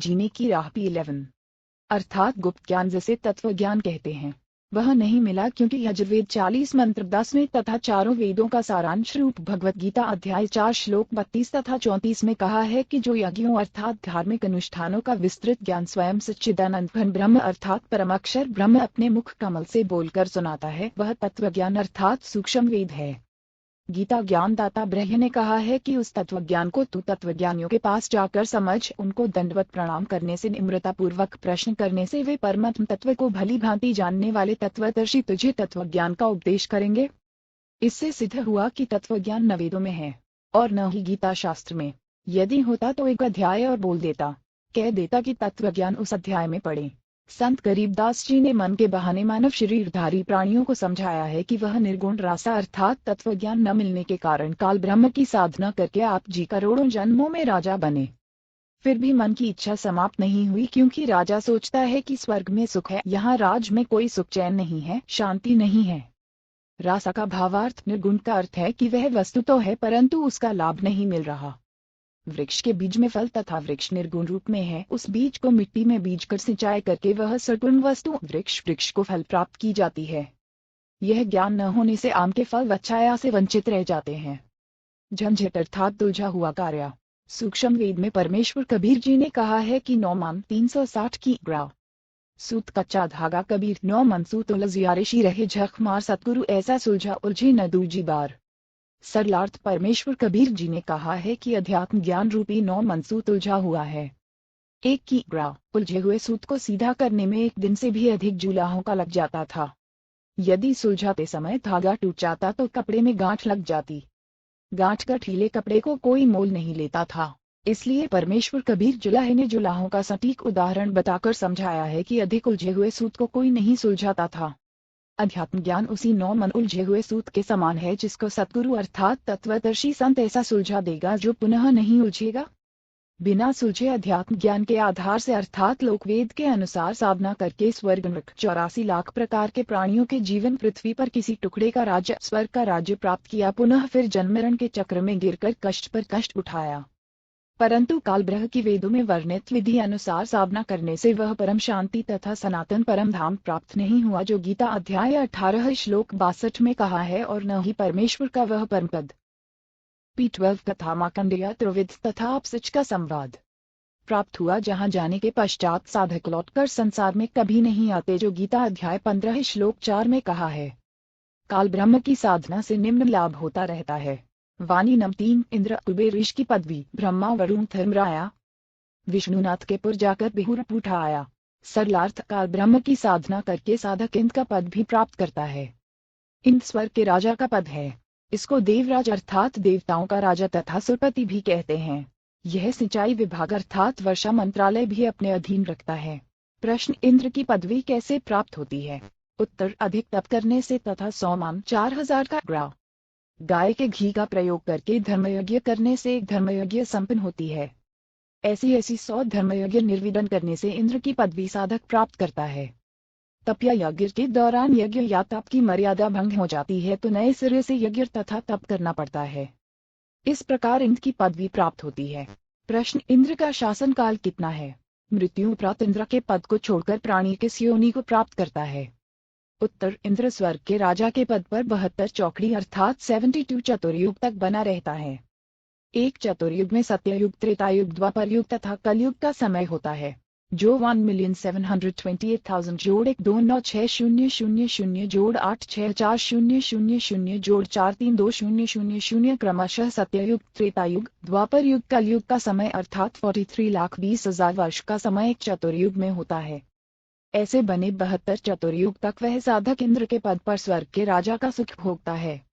जीने की राह P11 अर्थात गुप्त ज्ञान जिसे तत्व ज्ञान कहते हैं, वह नहीं मिला क्योंकि यजुर्वेद 40 मंत्र 10वें तथा चारों वेदों का सारांश रूप भगवत गीता अध्याय 4 श्लोक 32 तथा 34 में कहा है कि जो यज्ञों अर्थात धार्मिक अनुष्ठानों का विस्तृत ज्ञान स्वयं सच्चिदानंद घन ब्रह्म अर्थात परमाक्षर ब्रह्म अपने मुख कमल से बोलकर सुनाता है, वह तत्व ज्ञान अर्थात सूक्ष्म वेद है। गीता ज्ञानदाता ब्रह्म ने कहा है कि उस तत्वज्ञान को तू तत्वज्ञानियों के पास जाकर समझ, उनको दंडवत प्रणाम करने से, निम्रतापूर्वक प्रश्न करने से वे परमात्म तत्व को भली भांति जानने वाले तत्वदर्शी तुझे तत्वज्ञान का उपदेश करेंगे। इससे सिद्ध हुआ कि तत्वज्ञान न वेदों में है और न ही गीता शास्त्र में। यदि होता तो एक अध्याय और बोल देता, कह देता कि तत्वज्ञान उस अध्याय में पढ़े। संत गरीबदास जी ने मन के बहाने मानव शरीरधारी प्राणियों को समझाया है कि वह निर्गुण रासा अर्थात तत्वज्ञान न मिलने के कारण काल ब्रह्म की साधना करके आप जी करोड़ों जन्मों में राजा बने। फिर भी मन की इच्छा समाप्त नहीं हुई क्योंकि राजा सोचता है कि स्वर्ग में सुख है, यहाँ राज में कोई सुख चैन नहीं है, शांति नहीं है। रासा का भावार्थ निर्गुण का अर्थ है कि वह वस्तु तो है परंतु उसका लाभ नहीं मिल रहा। वृक्ष के बीज में फल तथा वृक्ष निर्गुण रूप में है, उस बीज को मिट्टी में बीज कर सिंचाई करके वह सगुण वस्तु वृक्ष को फल प्राप्त की जाती है। यह ज्ञान न होने से आम के फल वच्छाया से वंचित रह जाते हैं। झंझट अर्थात उलझा हुआ कार्य। सूक्ष्म वेद में परमेश्वर कबीर जी ने कहा है कि 9 मन 360 की ग्राव सूत कच्चा धागा कबीर 9 मन सूत उलझियारेशी रहे झक मार सतगुरु ऐसा सुलझा उलझे न दूजी बार। सरलार्थ परमेश्वर कबीर जी ने कहा है कि अध्यात्म ज्ञान रूपी 9 मन सूत उलझा हुआ है। एक की ग्राव उलझे हुए सूत को सीधा करने में 1 दिन से भी अधिक जुलाहों का लग जाता था। यदि सुलझाते समय धागा टूट जाता तो कपड़े में गांठ लग जाती। गांठ का ढीले कपड़े को कोई मोल नहीं लेता था। इसलिए परमेश्वर कबीर जुलाहे ने जुलाहों का सटीक उदाहरण बताकर समझाया है कि अधिक उलझे हुए सूत को कोई नहीं सुलझाता था। अध्यात्म ज्ञान उसी 9 मन उलझे हुए सूत के समान है जिसको सतगुरु अर्थात तत्वदर्शी संत ऐसा सुलझा देगा जो पुनः नहीं उलझेगा। बिना सुलझे अध्यात्म ज्ञान के आधार से अर्थात लोकवेद के अनुसार साधना करके स्वर्ग नरक 84 लाख प्रकार के प्राणियों के जीवन पृथ्वी पर किसी टुकड़े का राज्य स्वर्ग का राज्य प्राप्त किया, पुनः फिर जन्म मरण के चक्र में गिरकर कष्ट पर कष्ट उठाया। परंतु कालब्रह की वेदों में वर्णित विधि अनुसार साधना करने से वह परम शांति तथा सनातन परम धाम प्राप्त नहीं हुआ जो गीता अध्याय 18 श्लोक 62 में कहा है, और न ही परमेश्वर का वह परम पद। P12 कथा मार्कंडेय त्रिविध तथा आपसिच का संवाद प्राप्त हुआ, जहाँ जाने के पश्चात साधक लौटकर संसार में कभी नहीं आते, जो गीता अध्याय 15 श्लोक 4 में कहा है। काल ब्रह्म की साधना से निम्न लाभ होता रहता है। वाणी नम 3 इंद्र कुबेर ऋषि की पदवी, ब्रह्मा वरुण धर्मराया विष्णुनाथ के पुर जाकर बिहुर पूठा आया। सरलार्थ काल ब्रह्म की साधना करके साधक इंद्र का पद भी प्राप्त करता है। इंद्र स्वर्ग के राजा का पद है। इसको देवराज अर्थात देवताओं का राजा तथा सुरपति भी कहते हैं। यह सिंचाई विभाग अर्थात वर्षा मंत्रालय भी अपने अधीन रखता है। प्रश्न, इंद्र की पदवी कैसे प्राप्त होती है? उत्तर, अधिक तप करने से तथा 100 मान 4000 का ग्राव गाय के घी का प्रयोग करके धर्मयज्ञ करने से एक धर्मयज्ञ संपन्न होती है। ऐसी 100 धर्मयज्ञ निर्विघ्न करने से इंद्र की पदवी साधक प्राप्त करता है। तप या यज्ञ के दौरान यज्ञ या तप की मर्यादा भंग हो जाती है तो नए सिरे से यज्ञ तथा तप करना पड़ता है। इस प्रकार इंद्र की पदवी प्राप्त होती है। प्रश्न, इंद्र का शासन काल कितना है? मृत्यु उपरांत इंद्र के पद को छोड़कर प्राणी किस योनि को प्राप्त करता है? उत्तर, इंद्र स्वर्ग के राजा के पद पर 72 चौकड़ी अर्थात 72 चतुर्युग तक बना रहता है। एक चतुर्युग में सत्ययुग, त्रेतायुग, द्वापर युग तथा कलयुग का समय होता है, जो 1,728,000 जोड़ 1296000 जोड़ 86400 जोड़ 432000 क्रमशः सत्ययुग, त्रेतायुग, द्वापर युग, कलयुग का समय अर्थात 43,20,000 वर्ष का समय एक चतुर्युग में होता है। ऐसे बने 72 चतुर्युग तक वह साधक इंद्र के पद पर स्वर्ग के राजा का सुख भोगता है।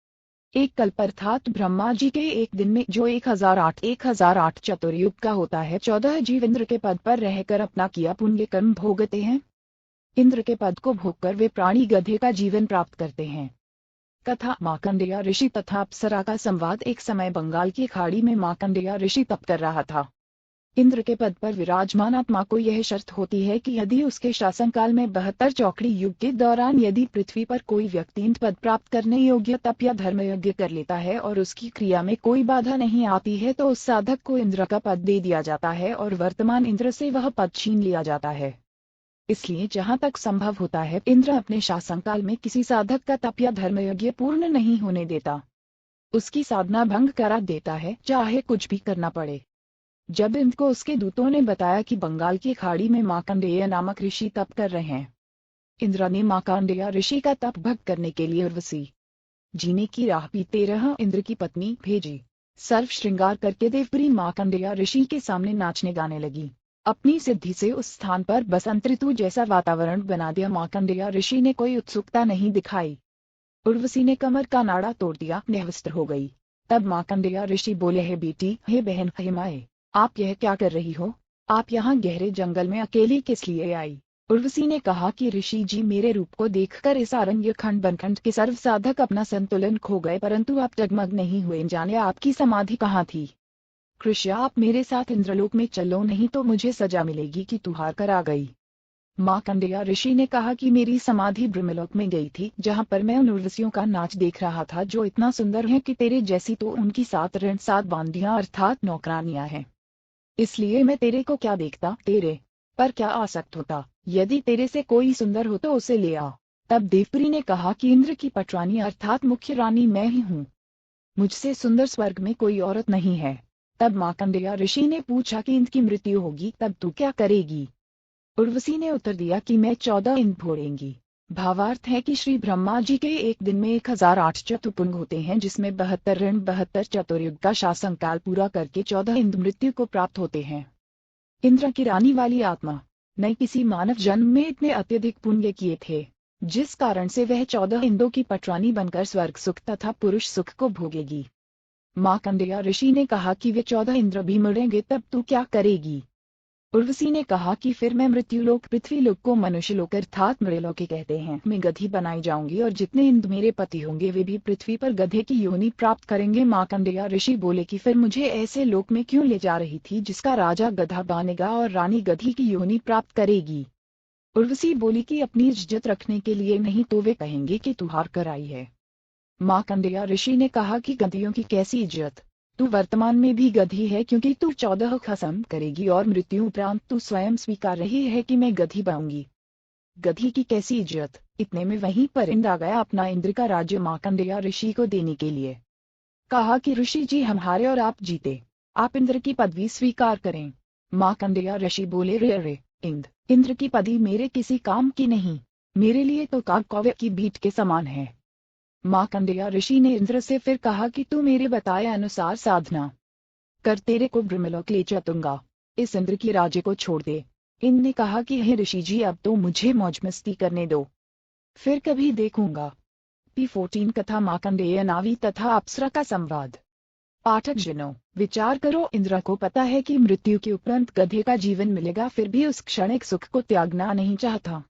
एक कल्प अर्थात ब्रह्मा जी के एक दिन में जो 1008 चतुर्युग का होता है, 14 जीव इंद्र के पद पर रहकर अपना किया पुण्य कर्म भोगते हैं। इंद्र के पद को भोगकर वे प्राणी गधे का जीवन प्राप्त करते हैं। कथा, मार्कंडेय ऋषि तथा अप्सरा का संवाद। एक समय बंगाल की खाड़ी में मार्कंडेय ऋषि तप कर रहा था। इंद्र के पद पर विराजमान आत्मा को यह शर्त होती है कि यदि उसके शासनकाल में 72 चौकड़ी युग के दौरान यदि पृथ्वी पर कोई व्यक्ति इंद्र पद प्राप्त करने योग्य तप या धर्म यज्ञ कर लेता है और उसकी क्रिया में कोई बाधा नहीं आती है तो उस साधक को इंद्र का पद दे दिया जाता है और वर्तमान इंद्र से वह पद छीन लिया जाता है। इसलिए जहाँ तक संभव होता है इंद्र अपने शासनकाल में किसी साधक का तप या धर्म यज्ञ पूर्ण नहीं होने देता, उसकी साधना भंग करा देता है, चाहे कुछ भी करना पड़े। जब इंद्र को उसके दूतों ने बताया कि बंगाल की खाड़ी में मार्कंडेय नामक ऋषि तप कर रहे हैं, इंद्र ने मार्कंडेय ऋषि का तप भंग करने के लिए उर्वशी जीने की राह भी 13 इंद्र की पत्नी भेजी। सर्व श्रृंगार करके देवपुरी मार्कंडेय ऋषि के सामने नाचने गाने लगी। अपनी सिद्धि से उस स्थान पर बसंत ऋतु जैसा वातावरण बना दिया। मार्कंडेय ऋषि ने कोई उत्सुकता नहीं दिखाई। उर्वशी ने कमर का नाड़ा तोड़ दिया, निवस्त्र हो गई। तब मार्कंडेय ऋषि बोले, हे बेटी, हे बहन, हे माए, आप यह क्या कर रही हो? आप यहाँ गहरे जंगल में अकेली किस लिए आई? उर्वशी ने कहा कि ऋषि जी, मेरे रूप को देखकर इस अरण्य खंड बनखंड के सर्व साधक अपना संतुलन खो गए, परंतु आप डगमग नहीं हुए। जाने आपकी समाधि कहाँ थी? कृष्या, आप मेरे साथ इंद्रलोक में चलो, नहीं तो मुझे सजा मिलेगी कि तू हार कर आ गई। मार्कंडेय ऋषि ने कहा कि मेरी समाधि ब्रह्मलोक में गई थी, जहाँ पर मैं उन उर्वशियों का नाच देख रहा था जो इतना सुंदर है कि तेरे जैसी तो उनकी 7 ऋण 7 बांदियां अर्थात नौकरानियां हैं। इसलिए मैं तेरे को क्या देखता, तेरे पर क्या आसक्त होता। यदि तेरे से कोई सुंदर हो तो उसे ले आ। तब देवपुरी ने कहा कि इंद्र की पटरानी अर्थात मुख्य रानी मैं ही हूँ, मुझसे सुंदर स्वर्ग में कोई औरत नहीं है। तब मार्कंडेय ऋषि ने पूछा कि इंद्र की मृत्यु होगी तब तू क्या करेगी? उर्वशी ने उत्तर दिया कि मैं 14 इंद्र फोड़ेंगी। भावार्थ है कि श्री ब्रह्मा जी के एक दिन में 1008 चतुर्पुंग होते हैं, जिसमें 72 ऋण 72 चतुर्युग का शासन काल पूरा करके 14 इंद्र मृत्यु को प्राप्त होते हैं। इंद्र की रानी वाली आत्मा ने किसी मानव जन्म में इतने अत्यधिक पुण्य किए थे, जिस कारण से वह 14 इंद्रों की पटरानी बनकर स्वर्ग सुख तथा पुरुष सुख को भोगेगी। मार्कंडेय ऋषि ने कहा कि वे 14 इंद्र भी मरेंगे, तब तू क्या करेगी? उर्वशी ने कहा कि फिर मैं मृत्युलोक पृथ्वीलोक को मनुष्यलोक अर्थात मृलोक कहते हैं मैं गधी बनाई जाऊंगी, और जितने इंद्र मेरे पति होंगे वे भी पृथ्वी पर गधे की योनि प्राप्त करेंगे। मार्कंडेय ऋषि बोले कि फिर मुझे ऐसे लोक में क्यों ले जा रही थी जिसका राजा गधा बनेगा और रानी गधी की योनि प्राप्त करेगी? उर्वशी बोली कि अपनी इज्जत रखने के लिए, नहीं तो वे कहेंगे कि तू हार कर आई है। मार्कंडेय ऋषि ने कहा कि गधियों की कैसी इज्जत, तू वर्तमान में भी गधी है, क्योंकि तू 14 खत्म करेगी और मृत्यु उपरांत तू स्वयं स्वीकार रही है कि मैं गधी बनूंगी। गधी की कैसी इज्जत? इतने में वहीं पर इंद्र आ गया अपना इंद्र का राज्य मार्कंडेय ऋषि को देने के लिए। कहा कि ऋषि जी, हम हारे और आप जीते, आप इंद्र की पदवी स्वीकार करें। मार्कंडेय ऋषि बोले, रे इंद्र की पदवी मेरे किसी काम की नहीं, मेरे लिए तो काग कौवे की बीट के समान है। मार्कंडेय ऋषि ने इंद्र से फिर कहा कि तू मेरे बताए अनुसार साधना कर, तेरे को ब्रह्मलोक ले चलूंगा, इस इंद्र की राज्य को छोड़ दे। इंद्र ने कहा कि हे ऋषि जी, अब तो मुझे मौज मस्ती करने दो, फिर कभी देखूंगा। P14 कथा मार्कंडेय नावी तथा अप्सरा का संवाद। पाठक जनों, विचार करो, इंद्र को पता है कि मृत्यु के उपरांत गधे का जीवन मिलेगा, फिर भी उस क्षणिक सुख को त्यागना नहीं चाहता।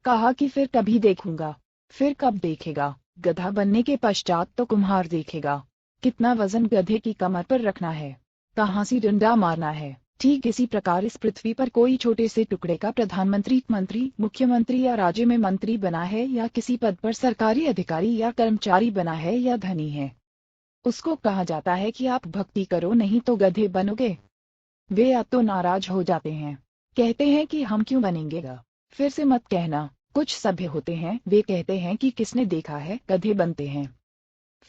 कहा कि फिर कभी देखूंगा। फिर कब देखेगा? गधा बनने के पश्चात तो कुम्हार देखेगा। कितना वजन गधे की कमर पर रखना है, कहाँ से डंडा मारना है। ठीक इसी प्रकार इस पृथ्वी पर कोई छोटे से टुकड़े का प्रधानमंत्री, मंत्री, मुख्यमंत्री या राज्य में मंत्री बना है, या किसी पद पर सरकारी अधिकारी या कर्मचारी बना है, या धनी है, उसको कहा जाता है कि आप भक्ति करो, नहीं तो गधे बनोगे। वे या तो नाराज हो जाते हैं, कहते हैं कि हम क्यों बनेंगे। फिर से मत कहना। कुछ सभ्य होते हैं, वे कहते हैं कि किसने देखा है, गधे बनते हैं।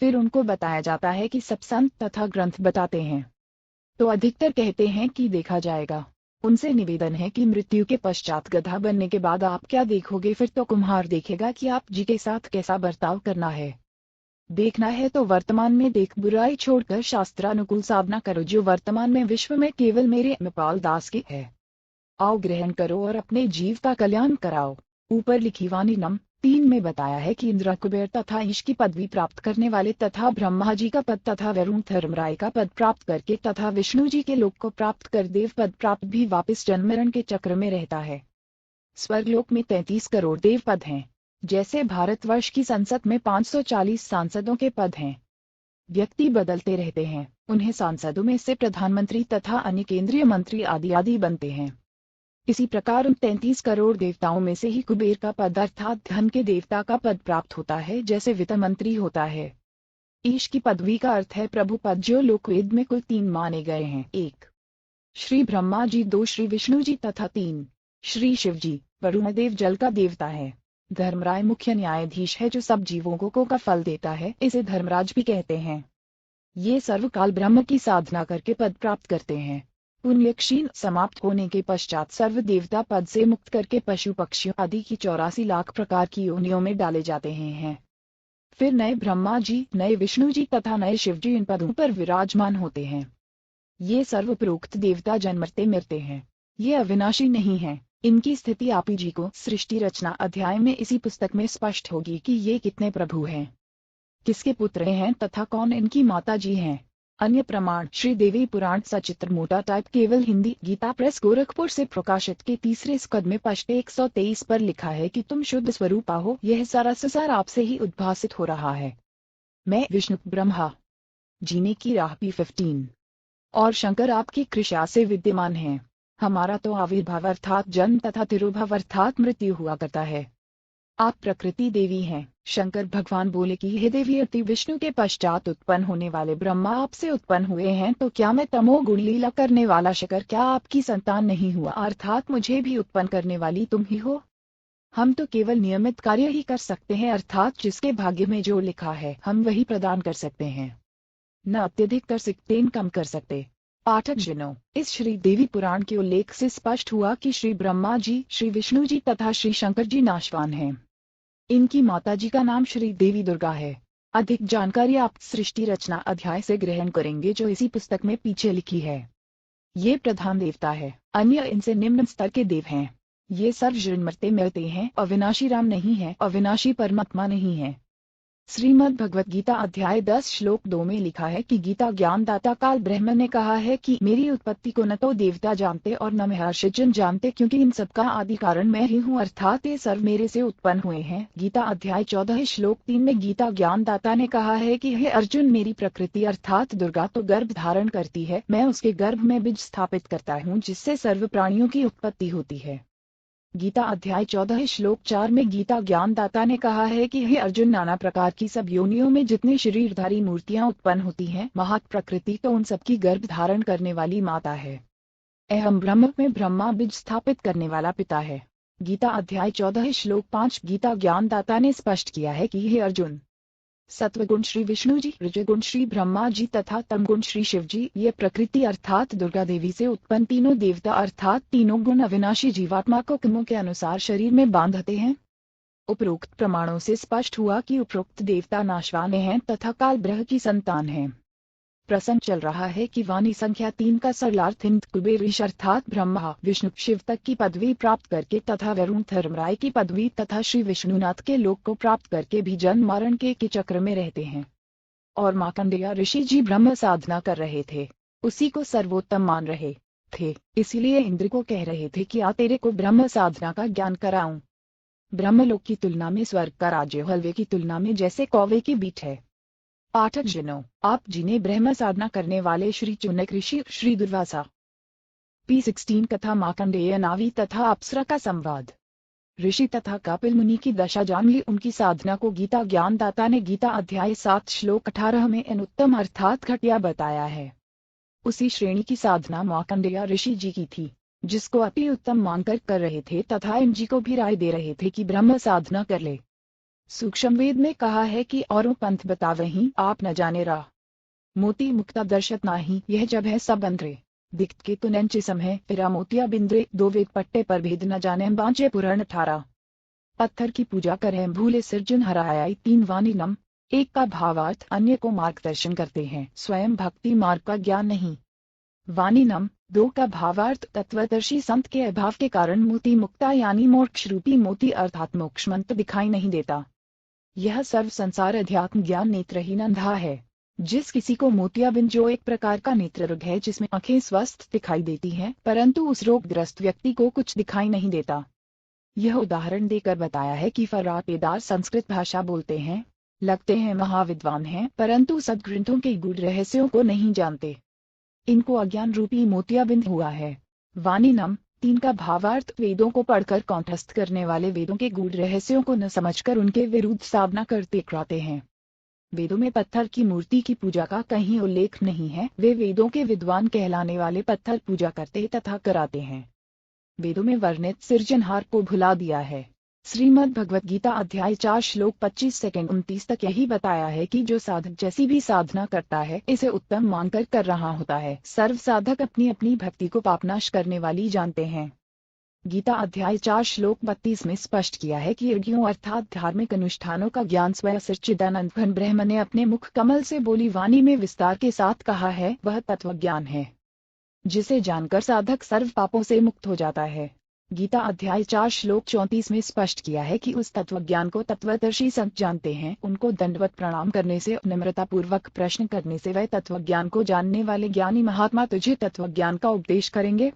फिर उनको बताया जाता है कि सब संत तथा ग्रंथ बताते हैं, तो अधिकतर कहते हैं कि देखा जाएगा। उनसे निवेदन है कि मृत्यु के पश्चात गधा बनने के बाद आप क्या देखोगे? फिर तो कुम्हार देखेगा कि आप जी के साथ कैसा बर्ताव करना है। देखना है तो वर्तमान में देख, बुराई छोड़कर शास्त्रानुकूल साधना करो, जो वर्तमान में विश्व में केवल मेरे मपाल दास की है। आओ ग्रहण करो और अपने जीव का कल्याण कराओ। ऊपर लिखी वाणी नम 3 में बताया है कि इंद्र, कुबेर तथा ईश की पदवी प्राप्त करने वाले तथा ब्रह्मा जी का पद तथा वरुण धर्मराय का पद प्राप्त करके तथा विष्णु जी के लोक को प्राप्त कर देव पद प्राप्त भी वापिस जन्म मरण के चक्र में रहता है। स्वर्गलोक में 33 करोड़ देव पद हैं, जैसे भारतवर्ष की संसद में 540 सांसदों के पद हैं। व्यक्ति बदलते रहते हैं, उन्हें सांसदों में से प्रधानमंत्री तथा अन्य केंद्रीय मंत्री आदि आदि बनते हैं। इसी प्रकार उन 33 करोड़ देवताओं में से ही कुबेर का पद अर्थात धन के देवता का पद प्राप्त होता है, जैसे वित्त मंत्री होता है। ईश की पदवी का अर्थ है प्रभु पद, जो लोकवेद में कुल 3 माने गए हैं। 1 श्री ब्रह्मा जी, 2 श्री विष्णु जी तथा 3 श्री शिव जी। वरुण देव जल का देवता है। धर्मराय मुख्य न्यायाधीश है जो सब जीवों को का फल देता है, इसे धर्मराज भी कहते हैं। ये सर्वकाल ब्रह्म की साधना करके पद प्राप्त करते हैं। पुण्य क्षीण समाप्त होने के पश्चात सर्व देवता पद से मुक्त करके पशु पक्षियों आदि की 84 लाख प्रकार की योनियों में डाले जाते हैं। फिर नए ब्रह्मा जी, नए विष्णु जी तथा नए शिव जी इन पदों पर विराजमान होते हैं। ये सर्वोपरोक्त देवता जन्मते मरते हैं, ये अविनाशी नहीं हैं। इनकी स्थिति आप ही जी को सृष्टि रचना अध्याय में इसी पुस्तक में स्पष्ट होगी कि ये कितने प्रभु हैं, किसके पुत्र हैं तथा कौन इनकी माता जी हैं। अन्य प्रमाण श्री देवी पुराण सचित्र मोटा टाइप केवल हिंदी, गीता प्रेस गोरखपुर से प्रकाशित के 3 स्कंद में पृष्ठ 123 पर लिखा है कि तुम शुद्ध स्वरूपा हो, यह सारा संसार आपसे ही उद्भासित हो रहा है। मैं विष्णु ब्रह्मा जीने की राह P15 और शंकर आपकी कृपा से विद्यमान हैं। हमारा तो आविर्भाव अर्थात जन्म तथा तिरोभाव अर्थात मृत्यु हुआ करता है। आप प्रकृति देवी हैं। शंकर भगवान बोले कि हे देवी, अति विष्णु के पश्चात उत्पन्न होने वाले ब्रह्मा आपसे उत्पन्न हुए हैं, तो क्या मैं तमोगुण लीला करने वाला शंकर क्या आपकी संतान नहीं हुआ, अर्थात मुझे भी उत्पन्न करने वाली तुम ही हो। हम तो केवल नियमित कार्य ही कर सकते हैं, अर्थात जिसके भाग्य में जो लिखा है हम वही प्रदान कर सकते हैं, न अत्यधिक कर सकते न कम कर सकते। पाठक जनों, इस श्री देवी पुराण के उल्लेख से स्पष्ट हुआ कि श्री ब्रह्मा जी, श्री विष्णु जी तथा श्री शंकर जी नाशवान हैं। इनकी माता जी का नाम श्री देवी दुर्गा है। अधिक जानकारी आप सृष्टि रचना अध्याय से ग्रहण करेंगे, जो इसी पुस्तक में पीछे लिखी है। ये प्रधान देवता है, अन्य इनसे निम्न स्तर के देव हैं। ये सर्व जन्मते मरते हैं, अविनाशी राम नहीं है, अविनाशी परमात्मा नहीं है। श्रीमद् भगवत गीता अध्याय 10 श्लोक 2 में लिखा है कि गीता ज्ञानदाता काल ब्रह्म ने कहा है कि मेरी उत्पत्ति को न तो देवता जानते और न महर्षिजन जानते, क्योंकि इन सबका आदि कारण मैं ही हूँ, अर्थात ये सर्व मेरे से उत्पन्न हुए हैं। गीता अध्याय 14 श्लोक 3 में गीता ज्ञानदाता ने कहा है कि हे अर्जुन, मेरी प्रकृति अर्थात दुर्गा तो गर्भ धारण करती है, मैं उसके गर्भ में बीज स्थापित करता हूँ, जिससे सर्व प्राणियों की उत्पत्ति होती है। गीता अध्याय 14 श्लोक 4 में गीता ज्ञानदाता ने कहा है कि हे अर्जुन, नाना प्रकार की सब योनियों में जितनी शरीरधारी मूर्तियां उत्पन्न होती हैं, महत् प्रकृति तो उन सबकी गर्भ धारण करने वाली माता है। अहम ब्रह्म में ब्रह्मा बीज स्थापित करने वाला पिता है। गीता अध्याय 14 श्लोक 5 गीता ज्ञानदाता ने स्पष्ट किया है कि हे अर्जुन, सत्वगुण श्री विष्णु जी, रजगुण श्री ब्रह्मा जी तथा तमगुण श्री शिव जी, ये प्रकृति अर्थात दुर्गा देवी से उत्पन्न तीनों देवता अर्थात तीनों गुण अविनाशी जीवात्मा को कर्मों के अनुसार शरीर में बांधते हैं। उपरोक्त प्रमाणों से स्पष्ट हुआ कि उपरोक्त देवता नाशवान हैं तथा काल ब्रह्म की संतान हैं। प्रसंग चल रहा है कि वाणी संख्या 3 का सरलार्थ हिंद कुबेर ईश अर्थात ब्रह्मा विष्णु शिव तक की पदवी प्राप्त करके तथा वरुण धर्मराय की पदवी तथा श्री विष्णुनाथ के लोक को प्राप्त करके भी जन्म मरण के चक्र में रहते हैं। और मार्कंडेय ऋषि जी ब्रह्म साधना कर रहे थे, उसी को सर्वोत्तम मान रहे थे, इसीलिए इंद्र को कह रहे थे कि आ तेरे को ब्रह्म साधना का ज्ञान कराऊं। ब्रह्मलोक की तुलना में स्वर्ग का राज्य हलवे की तुलना में जैसे कौवे की बीट है। पाठक जनों, आप जिन्हें ब्रह्म साधना करने वाले श्री चुनक ऋषि, श्री दुर्वासा P16 कथा मार्कंडेय नावी तथा अप्सरा का संवाद, ऋषि तथा कपिल मुनि की दशा जान ली, उनकी साधना को गीता ज्ञानदाता ने गीता अध्याय 7 श्लोक 18 में अनुत्तम अर्थात घटिया बताया है। उसी श्रेणी की साधना मार्कंडेय ऋषि जी की थी, जिसको अति उत्तम मानकर कर रहे थे तथा इन जी को भी राय दे रहे थे कि ब्रह्म साधना कर ले। सूक्ष्म वेद में कहा है कि औरों पंथ बतावहीं आप न जाने राह, मोती मुक्ता दर्शत नाही, यह जब है सब अंतरे दिक्त के तुनंचे समय फिरा मोतिया बिंद्रे, 2 वेद पट्टे पर भेद न जाने बांचे पुराण 18। पत्थर की पूजा करें भूले सिरजन हराया, 3 वाणी नम, एक का भावार्थ अन्य को मार्गदर्शन करते हैं, स्वयं भक्ति मार्ग का ज्ञान नहीं। वाणी नम, 2 का भावार्थ तत्वदर्शी संत के अभाव के कारण मोती मुक्ता यानी मोक्ष रूपी मोती अर्थात मोक्ष मंत्र दिखाई नहीं देता। यह सर्व संसार अध्यात्म ज्ञान नेत्रहीन अंधा है। जिस किसी को मोतियाबिंद, जो एक प्रकार का नेत्र रोग है जिसमें आंखें स्वस्थ दिखाई देती हैं, परंतु उस रोगग्रस्त व्यक्ति को कुछ दिखाई नहीं देता। यह उदाहरण देकर बताया है कि फरातेदार संस्कृत भाषा बोलते हैं, लगते हैं महाविद्वान हैं, परंतु सद्ग्रंथों के गूढ़ रहस्यों को नहीं जानते। इनको अज्ञान रूपी मोतियाबिंद हुआ है। वाणी नम 3 का भावार्थ वेदों को पढ़कर कंठस्थ करने वाले वेदों के गूढ़ रहस्यों को न समझकर उनके विरुद्ध साधना करते कराते हैं। वेदों में पत्थर की मूर्ति की पूजा का कहीं उल्लेख नहीं है। वे वेदों के विद्वान कहलाने वाले पत्थर पूजा करते तथा कराते हैं। वेदों में वर्णित सृजनहार को भुला दिया है। श्रीमद् भगवत गीता अध्याय 4 श्लोक 25 सेकंड 29 तक यही बताया है कि जो साधक जैसी भी साधना करता है इसे उत्तम मानकर कर रहा होता है। सर्व साधक अपनी अपनी भक्ति को पापनाश करने वाली जानते हैं। गीता अध्याय 4 श्लोक 32 में स्पष्ट किया है कि यज्ञों अर्थात धार्मिक अनुष्ठानों का ज्ञान स्वयं सच्चिदानंद घन ब्रह्म ने अपने मुख कमल से बोली वाणी में विस्तार के साथ कहा है। वह तत्व ज्ञान है जिसे जानकर साधक सर्व पापों से मुक्त हो जाता है। गीता अध्याय 4 श्लोक 34 में स्पष्ट किया है कि उस तत्व ज्ञान को तत्वदर्शी संत जानते हैं। उनको दंडवत प्रणाम करने से, नम्रता पूर्वक प्रश्न करने से वह तत्व ज्ञान को जानने वाले ज्ञानी महात्मा तुझे तत्व ज्ञान का उपदेश करेंगे।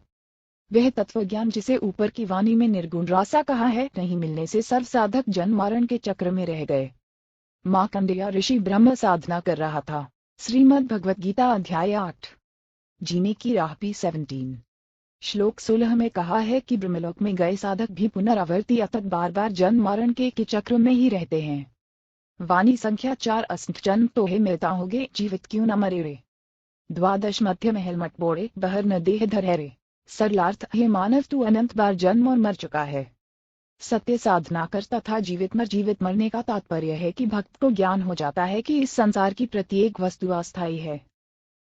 वह तत्व ज्ञान जिसे ऊपर की वाणी में निर्गुण रासा कहा है, नहीं मिलने से सर्व साधक जन्म मरण के चक्र में रह गए। मार्कंडेय ऋषि ब्रह्म साधना कर रहा था। श्रीमद् भगवत गीता अध्याय 8 जीने की राह P17 श्लोक 16 में कहा है कि ब्रह्मलोक में गए साधक भी पुनरावर्ती अतत बार बार जन्म मरण के चक्र में ही रहते हैं। वाणी संख्या 4 असंख्य जन्म तो है मिलता होगे, जीवित क्यों न मरे रे। 12 मध्य महल मट बोड़े बहर न देह धरे रे। सरलार्थ हे मानव तू अनंत बार जन्म और मर चुका है। सत्य साधना कर तथा जीवित मरने का तात्पर्य है कि भक्त को ज्ञान हो जाता है कि इस संसार की प्रत्येक वस्तु अस्थायी है।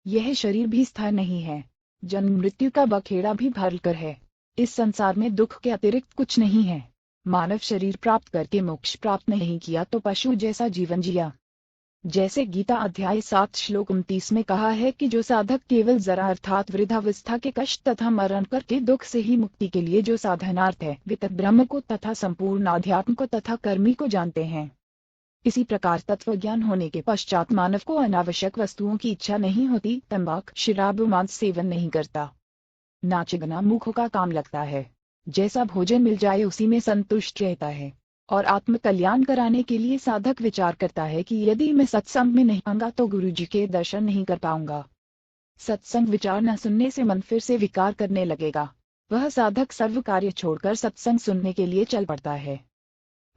यह शरीर भी स्थायी नहीं है। जन्म मृत्यु का बखेड़ा भी भरकर है। इस संसार में दुख के अतिरिक्त कुछ नहीं है। मानव शरीर प्राप्त करके मोक्ष प्राप्त नहीं किया तो पशु जैसा जीवन जिया। जैसे गीता अध्याय 7 श्लोक 29 में कहा है कि जो साधक केवल जरा अर्थात वृद्धावस्था के कष्ट तथा मरण करके दुख से ही मुक्ति के लिए जो साधनार्थ है, वे ब्रह्म को तथा संपूर्ण आध्यात्म को तथा कर्मी को जानते हैं। इसी प्रकार तत्व ज्ञान होने के पश्चात मानव को अनावश्यक वस्तुओं की इच्छा नहीं होती। तंबाक शराब मांस सेवन नहीं करता। नाच गाना मुखों का काम लगता है। जैसा भोजन मिल जाए उसी में संतुष्ट रहता है। और आत्म कल्याण कराने के लिए साधक विचार करता है कि यदि मैं सत्संग में नहीं आऊंगा तो गुरु जी के दर्शन नहीं कर पाऊंगा। सत्संग विचार न सुनने से मन फिर से विकार करने लगेगा। वह साधक सर्व कार्य छोड़कर सत्संग सुनने के लिए चल पड़ता है।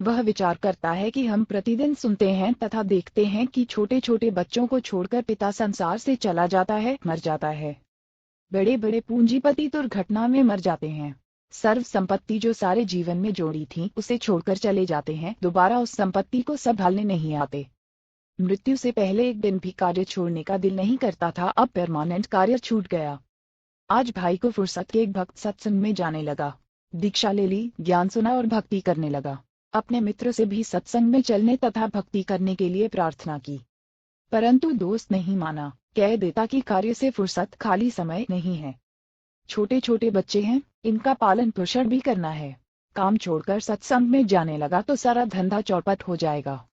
वह विचार करता है कि हम प्रतिदिन सुनते हैं तथा देखते हैं कि छोटे छोटे बच्चों को छोड़कर पिता संसार से चला जाता है, मर जाता है। बड़े बड़े पूंजीपति दुर्घटना में मर जाते हैं। सर्व संपत्ति जो सारे जीवन में जोड़ी थी उसे छोड़कर चले जाते हैं। दोबारा उस संपत्ति को संभालने नहीं आते। मृत्यु से पहले एक दिन भी कार्य छोड़ने का दिल नहीं करता था। अब परमानेंट कार्य छूट गया। आज भाई को फुर्सत के एक भक्त सत्संग में जाने लगा। दीक्षा ले ली, ज्ञान सुना और भक्ति करने लगा। अपने मित्र से भी सत्संग में चलने तथा भक्ति करने के लिए प्रार्थना की, परंतु दोस्त नहीं माना। कह देता कि कार्य से फुर्सत, खाली समय नहीं है। छोटे छोटे बच्चे हैं, इनका पालन पोषण भी करना है। काम छोड़कर सत्संग में जाने लगा तो सारा धंधा चौपट हो जाएगा।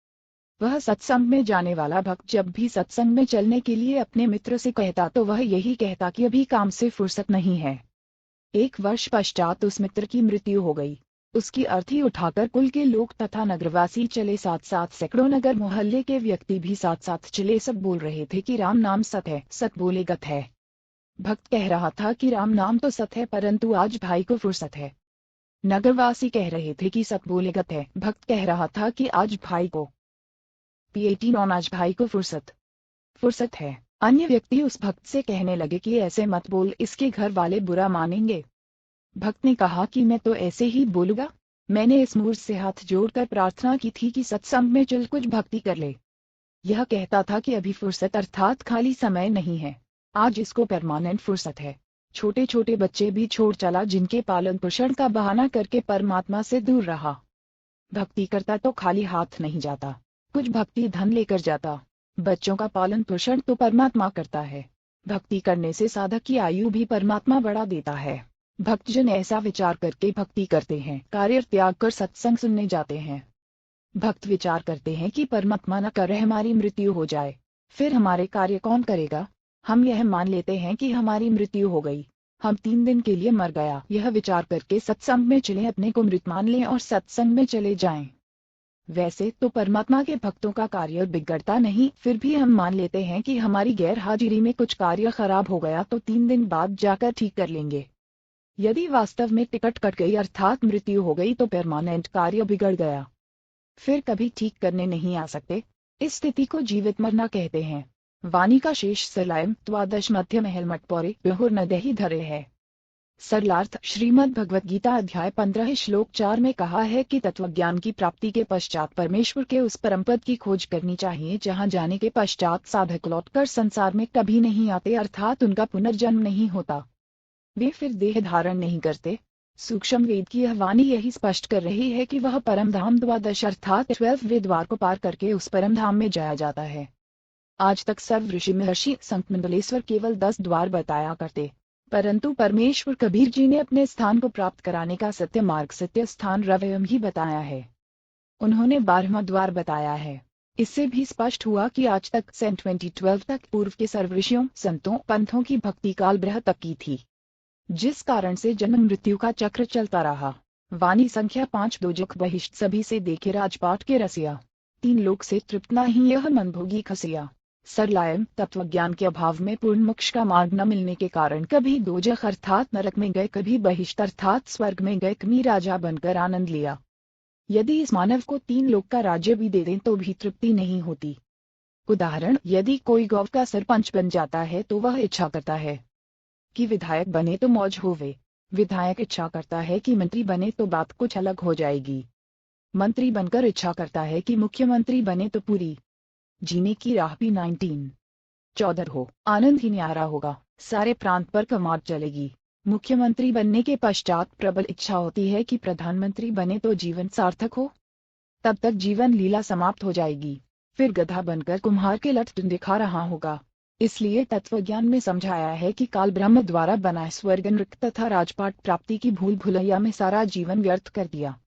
वह सत्संग में जाने वाला भक्त जब भी सत्संग में चलने के लिए अपने मित्र से कहता तो वह यही कहता कि अभी काम से फुर्सत नहीं है। 1 वर्ष पश्चात उस मित्र की मृत्यु हो गई। उसकी अर्थी उठाकर कुल के लोग तथा नगरवासी चले। साथ साथ सैकड़ों नगर मोहल्ले के व्यक्ति भी साथ साथ चले। सब बोल रहे थे कि राम नाम सत है, सत बोले गत है। भक्त कह रहा था कि राम नाम तो सत है, परंतु आज भाई को फुर्सत है। नगरवासी कह रहे थे कि सत बोले गत है। भक्त कह रहा था कि आज भाई को P18 आज भाई को फुर्सत है। अन्य व्यक्ति उस भक्त से कहने लगे कि ऐसे मत बोल, इसके घर वाले बुरा मानेंगे। भक्त ने कहा कि मैं तो ऐसे ही बोलूंगा। मैंने इस मूर्ख से हाथ जोड़कर प्रार्थना की थी कि सत्संग में चल कुछ भक्ति कर ले। यह कहता था कि अभी फुर्सत अर्थात खाली समय नहीं है। आज इसको परमानेंट फुर्सत है। छोटे छोटे बच्चे भी छोड़ चला, जिनके पालन पोषण का बहाना करके परमात्मा से दूर रहा। भक्ति करता तो खाली हाथ नहीं जाता, कुछ भक्ति धन लेकर जाता। बच्चों का पालन पोषण तो परमात्मा करता है। भक्ति करने से साधक की आयु भी परमात्मा बढ़ा देता है। भक्तजन ऐसा विचार करके भक्ति करते हैं, कार्य त्याग कर सत्संग सुनने जाते हैं। भक्त विचार करते हैं कि परमात्मा न करे हमारी मृत्यु हो जाए, फिर हमारे कार्य कौन करेगा। हम यह मान लेते हैं कि हमारी मृत्यु हो गई, हम 3 दिन के लिए मर गया। यह विचार करके सत्संग में चले, अपने को मृत मान लें और सत्संग में चले जाएं। वैसे तो परमात्मा के भक्तों का कार्य बिगड़ता नहीं, फिर भी हम मान लेते हैं कि हमारी गैर हाजिरी में कुछ कार्य खराब हो गया तो 3 दिन बाद जाकर ठीक कर लेंगे। यदि वास्तव में टिकट कट गई अर्थात मृत्यु हो गई तो परमानेंट कार्य बिगड़ गया, फिर कभी ठीक करने नहीं आ सकते। इस स्थिति को जीवित मरना कहते हैं। वाणी का शेष सलायम द्वादश मध्य महल मटपौरे बिहुर नदही धरे है। सरलार्थ श्रीमद् भगवत गीता अध्याय 15 श्लोक 4 में कहा है कि तत्वज्ञान की प्राप्ति के पश्चात परमेश्वर के उस परम पद की खोज करनी चाहिए जहां जाने के पश्चात साधक लौटकर संसार में कभी नहीं आते, अर्थात उनका पुनर्जन्म नहीं होता, वे फिर देह धारण नहीं करते। सूक्ष्म वेद की यह वाणी यही स्पष्ट कर रही है कि वह परम धाम द्वादश अर्थात 12वें द्वार को पार करके उस परम धाम में जाया जाता है। आज तक सर्व ऋषि महर्षि संत मंडलेश्वर केवल 10 द्वार बताया करते, परंतु परमेश्वर कबीर जी ने अपने स्थान को प्राप्त कराने का सत्य मार्ग सत्य स्थान रवयम ही बताया है। उन्होंने 12वां द्वार बताया है। इससे भी स्पष्ट हुआ कि आज तक सन 2012 तक पूर्व के सर्व ऋषियों संतों पंथों की भक्ति काल ब्रह तक की थी, जिस कारण से जन्म मृत्यु का चक्र चलता रहा। वाणी संख्या 5 दो जुख बहिष्ट सभी से देखे राजपाट के रसिया, 3 लोक से तृप्त न ही यह मनभोगी खसिया। सरलायम तत्वज्ञान के अभाव में पूर्ण मोक्ष का मार्ग न मिलने के कारण कभी दोजख अर्थात नरक में गए, कभी बहिष्ट अर्थात स्वर्ग में गए, कभी राजा बनकर आनंद लिया। यदि इस मानव को 3 लोक का राज्य भी दे दें तो भी तृप्ति नहीं होती। उदाहरण, यदि कोई गांव का सरपंच बन जाता है तो वह इच्छा करता है कि विधायक बने तो मौज होवे, विधायक इच्छा करता है कि मंत्री बने तो बात कुछ अलग हो जाएगी, मंत्री बनकर इच्छा करता है कि मुख्यमंत्री बने तो पूरी जीने की राह भी 1914 हो, आनंद ही न्यारा होगा, सारे प्रांत पर कमार चलेगी। मुख्यमंत्री बनने के पश्चात प्रबल इच्छा होती है कि प्रधानमंत्री बने तो जीवन सार्थक हो, तब तक जीवन लीला समाप्त हो जाएगी, फिर गधा बनकर कुम्हार के लठ दिखा रहा होगा। इसलिए तत्वज्ञान में समझाया है कि काल ब्रह्म द्वारा बना स्वर्ग नरक तथा राजपाट प्राप्ति की भूल भुलैया में सारा जीवन व्यर्थ कर दिया,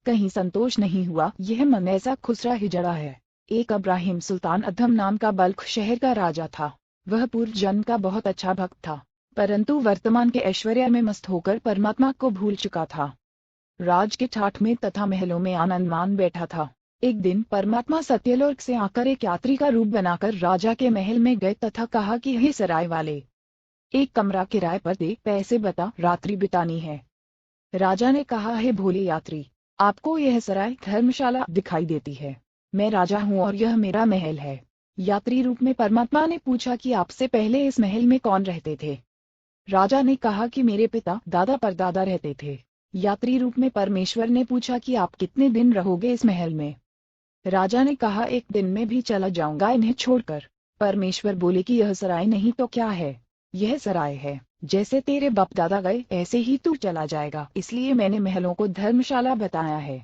कहीं संतोष नहीं हुआ। यह मन ऐसा खुसरा हिजड़ा है। एक अब्राहिम सुल्तान अधम नाम का बल्ख शहर का राजा था। वह पूर्व जन्म का बहुत अच्छा भक्त था, परंतु वर्तमान के ऐश्वर्य में मस्त होकर परमात्मा को भूल चुका था। राज के ठाठ में तथा महलों में आनंद मान बैठा था। एक दिन परमात्मा सत्यलोक से आकर एक यात्री का रूप बनाकर राजा के महल में गए तथा कहा कि हे सराय वाले, एक कमरा किराए पर दे, पैसे बता, रात्रि बितानी है। राजा ने कहा, हे भोले यात्री, आपको यह सराय धर्मशाला दिखाई देती है, मैं राजा हूँ और यह मेरा महल है। यात्री रूप में परमात्मा ने पूछा कि आपसे पहले इस महल में कौन रहते थे? राजा ने कहा कि मेरे पिता दादा परदादा रहते थे। यात्री रूप में परमेश्वर ने पूछा कि आप कितने दिन रहोगे इस महल में? राजा ने कहा, 1 दिन में भी चला जाऊंगा इन्हें छोड़कर। परमेश्वर बोले कि यह सराय नहीं तो क्या है? यह सराय है। जैसे तेरे बाप दादा गए ऐसे ही तू चला जाएगा, इसलिए मैंने महलों को धर्मशाला बताया है।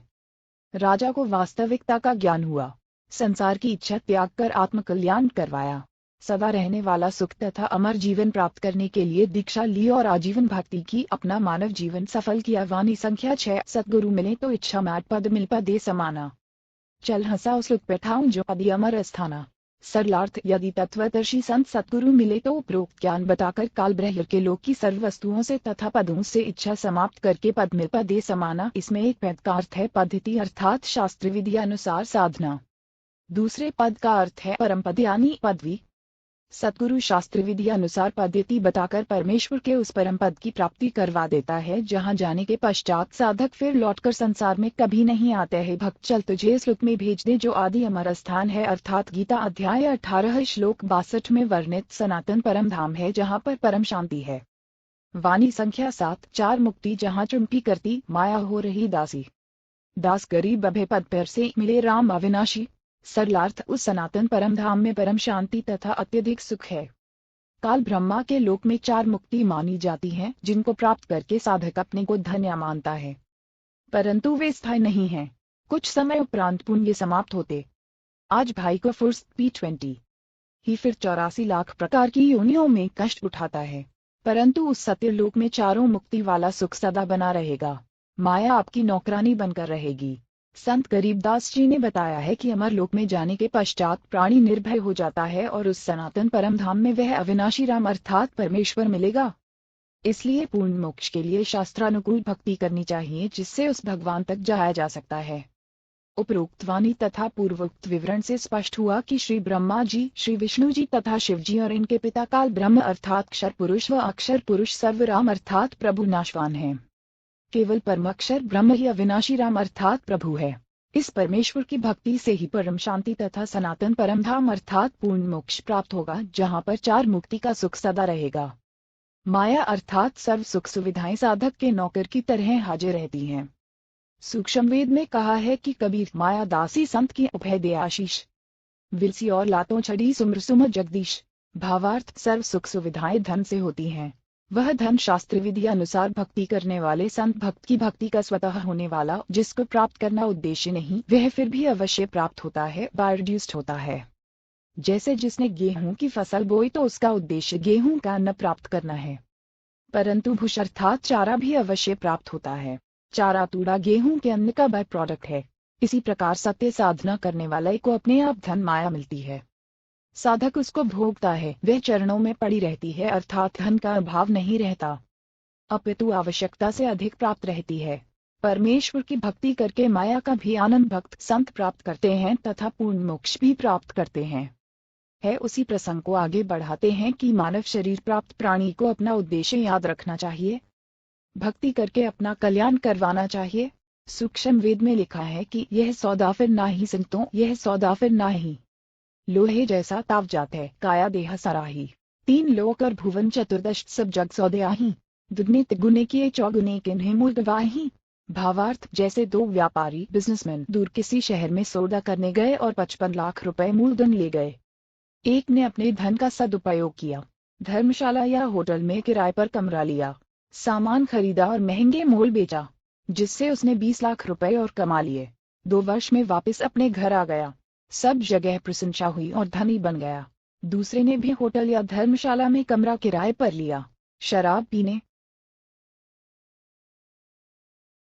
राजा को वास्तविकता का ज्ञान हुआ, संसार की इच्छा त्याग कर आत्मकल्याण करवाया, सदा रहने वाला सुख तथा अमर जीवन प्राप्त करने के लिए दीक्षा ली और आजीवन भक्ति की, अपना मानव जीवन सफल किया। वाणी संख्या 6 सतगुरु मिले तो इच्छा मैट पद मिल पदे समाना, चल हंसा उस लुक बैठाऊं जो पदी अमर स्थाना। सरलार्थ, यदि तत्वदर्शी संत सतगुरु मिले तो उपरोक्त ज्ञान बताकर काल ब्रह्म के लोक की सर्व वस्तुओं से तथा पदों से इच्छा समाप्त करके पद मिल पदे समाना। इसमें एक पद का अर्थ है पद्धति अर्थात शास्त्र विधि अनुसार साधना, दूसरे पद का अर्थ है परम पद यानी पदवी। सतगुरु शास्त्र विधि अनुसार पद्धति बताकर परमेश्वर के उस परम पद की प्राप्ति करवा देता है जहां जाने के पश्चात साधक फिर लौटकर संसार में कभी नहीं आते है। भक्त, चल तुझे इस लोक में भेज दे जो आदि अमर स्थान है, अर्थात गीता अध्याय 18 श्लोक 62 में वर्णित सनातन परम धाम है जहाँ पर परम शांति है। वाणी संख्या 7 4 मुक्ति जहाँ चुम्पी करती माया हो रही दासी, दास गरीब अभय पद पर से मिले राम अविनाशी। सरलार्थ, उस सनातन परम धाम में परम शांति तथा अत्यधिक सुख है। काल ब्रह्मा के लोक में 4 मुक्ति मानी जाती हैं जिनको प्राप्त करके साधक अपने को धन्य मानता है, परंतु वे स्थायी नहीं हैं, कुछ समय उपरांत पुण्य समाप्त होते। आज भाई को फुर्सत P20 ही फिर 84 लाख प्रकार की योनियों में कष्ट उठाता है, परंतु उस सत्यलोक में चारों मुक्ति वाला सुख सदा बना रहेगा। माया आपकी नौकरानी बनकर रहेगी। संत गरीबदास जी ने बताया है कि अमर लोक में जाने के पश्चात प्राणी निर्भय हो जाता है और उस सनातन परम धाम में वह अविनाशी राम अर्थात परमेश्वर मिलेगा। इसलिए पूर्ण मोक्ष के लिए शास्त्रानुकूल भक्ति करनी चाहिए जिससे उस भगवान तक जाया जा सकता है। उपरोक्त वाणी तथा पूर्वोक्त विवरण से स्पष्ट हुआ कि श्री ब्रह्मा जी, श्री विष्णु जी तथा शिव जी और इनके पिता काल ब्रह्म अर्थात क्षर पुरुष व अक्षर पुरुष सर्वराम अर्थात प्रभु नाशवान हैं। केवल परमाक्षर ब्रह्म ही अविनाशी राम अर्थात प्रभु है। इस परमेश्वर की भक्ति से ही परम शांति तथा सनातन परम धाम अर्थात पूर्ण मोक्ष प्राप्त होगा, जहाँ पर चार मुक्ति का सुख सदा रहेगा। माया अर्थात सर्व सुख सुविधाएं साधक के नौकर की तरह हाजिर रहती हैं। सूक्ष्म वेद में कहा है कि कबीर माया दासी संत की उभय दे आशीष, विलसी और लातों छड़ी सुम्र सुम जगदीश। भावार्थ सर्व सुख सुविधाएं धन से होती हैं। वह धन शास्त्र विधि अनुसार भक्ति करने वाले संत भक्त की भक्ति का स्वतः होने वाला, जिसको प्राप्त करना उद्देश्य नहीं, वह फिर भी अवश्य प्राप्त होता है, बाय रिड्यूस्ड होता है। जैसे जिसने गेहूं की फसल बोई तो उसका उद्देश्य गेहूं का अन्न प्राप्त करना है, परंतु भूष अर्थात चारा भी अवश्य प्राप्त होता है। चारा तूड़ा गेहूं के अन्न का बाय प्रोडक्ट है। इसी प्रकार सत्य साधना करने वाले को अपने आप धन माया मिलती है। साधक उसको भोगता है, वह चरणों में पड़ी रहती है, अर्थात धन का अभाव नहीं रहता, अपितु आवश्यकता से अधिक प्राप्त रहती है। परमेश्वर की भक्ति करके माया का भी आनंद भक्त संत प्राप्त करते हैं तथा पूर्ण मोक्ष भी प्राप्त करते हैं। उसी प्रसंग को आगे बढ़ाते हैं कि मानव शरीर प्राप्त प्राणी को अपना उद्देश्य याद रखना चाहिए, भक्ति करके अपना कल्याण करवाना चाहिए। सूक्ष्म वेद में लिखा है कि यह सौदा फिर ना ही संतों, यह सौदा फिर ना ही लोहे जैसा ताव जात है, काया देह सराही। 3 लोक और भुवन चतुर्दश सब जग सौदयाही, दुगने तिगुने किए चौगुने किन्हें मूल गवाही। भावार्थ जैसे 2 व्यापारी बिजनेसमैन दूर किसी शहर में सौदा करने गए और 55 लाख रुपए मूलधन ले गए। एक ने अपने धन का सदुपयोग किया, धर्मशाला या होटल में किराए पर कमरा लिया, सामान खरीदा और महंगे मोल बेचा, जिससे उसने 20 लाख रुपए और कमा लिए। 2 वर्ष में वापस अपने घर आ गया, सब जगह प्रशंसा हुई और धनी बन गया। दूसरे ने भी होटल या धर्मशाला में कमरा किराए पर लिया, शराब पीने,